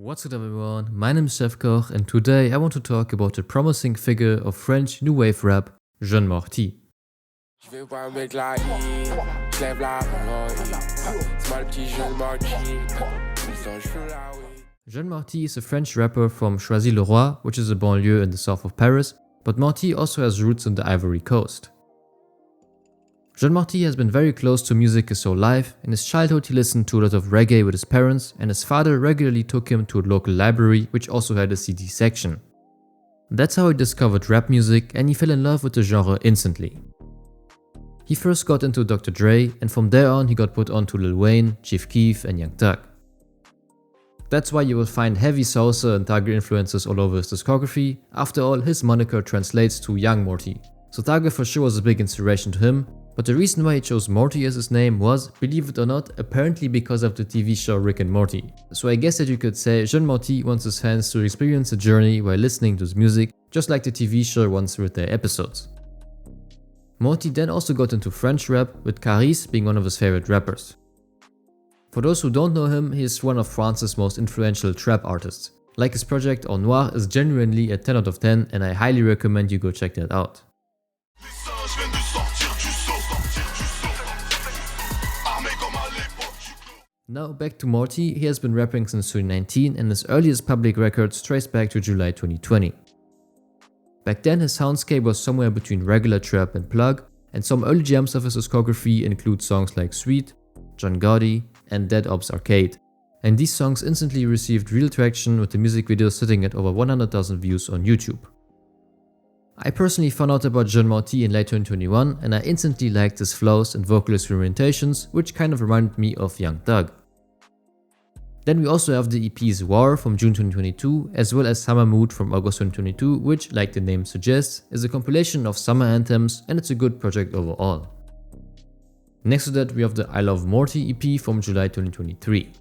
What's up everyone, my name is Chefkoch and today I want to talk about the promising figure of French new wave rap, Jeune Morty. Jeune Morty is a French rapper from Choisy-le-Roi, which is a banlieue in the south of Paris, but Morty also has roots in the Ivory Coast. Jeune Morty has been very close to music his whole life. In his childhood he listened to a lot of reggae with his parents, and his father regularly took him to a local library which also had a CD section. That's how he discovered rap music and he fell in love with the genre instantly. He first got into Dr. Dre, and from there on he got put on to Lil Wayne, Chefkoch and Young Thug. That's why you will find heavy salsa and Thugger influences all over his discography. After all, his moniker translates to Young Morty, so Thugger for sure was a big inspiration to him. But the reason why he chose Morty as his name was, believe it or not, apparently because of the TV show Rick and Morty. So I guess that you could say Jeune Morty wants his fans to experience a journey while listening to his music, just like the TV show once with their episodes. Morty then also got into French rap, with Caris being one of his favorite rappers. For those who don't know him, he is one of France's most influential trap artists. Like his project Au Noir is genuinely a 10 out of 10 and I highly recommend you go check that out. Now back to Morty. He has been rapping since 2019 and his earliest public records trace back to July 2020. Back then his soundscape was somewhere between regular trap and plugg, and some early gems of his discography include songs like Sweet, John Gotti and Dead Ops Arcade, and these songs instantly received real traction, with the music video sitting at over 100,000 views on YouTube. I personally found out about Jeune Morty in late 2021 and I instantly liked his flows and vocal experimentations, which kind of reminded me of Young Thug. Then we also have the EPs War from June 2022 as well as Summer Mood from August 2022, which, like the name suggests, is a compilation of summer anthems and it's a good project overall. Next to that we have the I Love Morty EP from July 2023.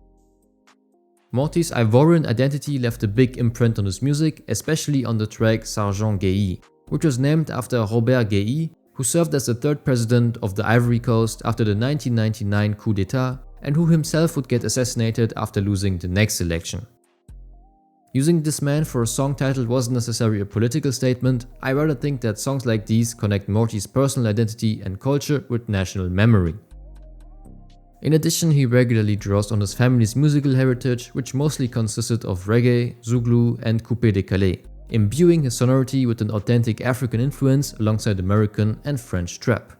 Morty's Ivorian identity left a big imprint on his music, especially on the track Sergent Guéhi, which was named after Robert Guéhi, who served as the third president of the Ivory Coast after the 1999 coup d'etat and who himself would get assassinated after losing the next election. Using this man for a song title wasn't necessarily a political statement. I rather think that songs like these connect Morty's personal identity and culture with national memory. In addition, he regularly draws on his family's musical heritage, which mostly consisted of reggae, Zouglou and coupé-décalé, imbuing his sonority with an authentic African influence alongside American and French trap.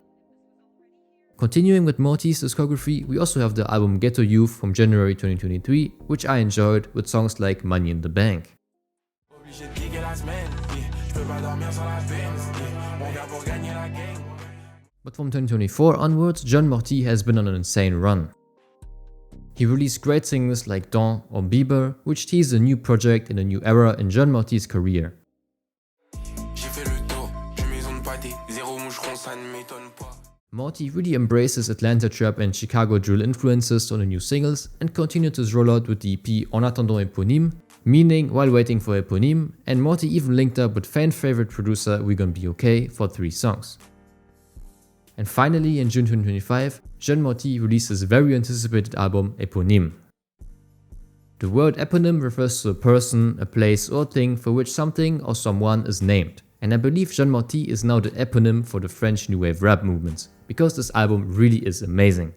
Continuing with Morty's discography, we also have the album Ghetto Youth from January 2023, which I enjoyed, with songs like Money in the Bank. But from 2024 onwards, Jeune Morty has been on an insane run. He released great singles like Dawn or Bieber, which teased a new project in a new era in Jeune Morty's career. Morty really embraces Atlanta trap and Chicago drill influences on the new singles and continued his rollout with the EP En attendant Eponyme, meaning while waiting for Eponyme, and Morty even linked up with fan favorite producer We Gon Be Okay for 3 songs. And finally, in June 2025, Jeune Morty released his very anticipated album Eponyme. The word eponym refers to a person, a place or thing for which something or someone is named. And I believe Jeune Morty is now the eponym for the French new wave rap movements, because this album really is amazing.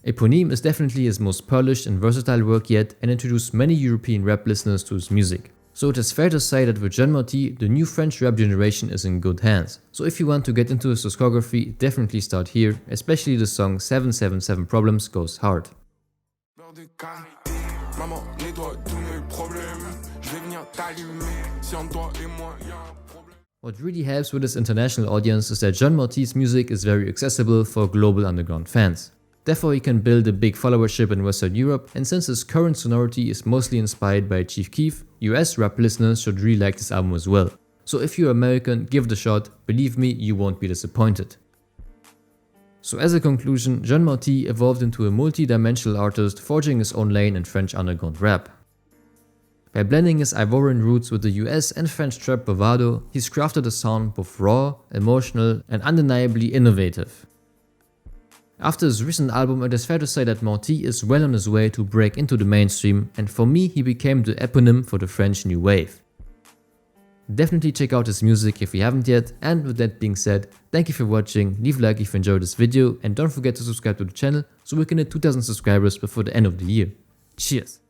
Eponyme is definitely his most polished and versatile work yet and introduced many European rap listeners to his music. So it is fair to say that with Jeune Morty, the new French rap generation is in good hands. So if you want to get into his discography, definitely start here, especially the song 777 Problems goes hard. What really helps with this international audience is that Jeune Morty's music is very accessible for global underground fans. Therefore he can build a big followership in Western Europe, and since his current sonority is mostly inspired by Chefkoch, US rap listeners should really like this album as well. So if you're American, give it a shot, believe me, you won't be disappointed. So as a conclusion, Jeune Morty evolved into a multi-dimensional artist, forging his own lane in French underground rap. By blending his Ivorian roots with the US and French trap bravado, he's crafted a sound both raw, emotional and undeniably innovative. After his recent album, it is fair to say that Morty is well on his way to break into the mainstream, and for me he became the eponym for the French New Wave. Definitely check out his music if you haven't yet, and with that being said, thank you for watching, leave a like if you enjoyed this video, and don't forget to subscribe to the channel so we can hit 2000 subscribers before the end of the year. Cheers!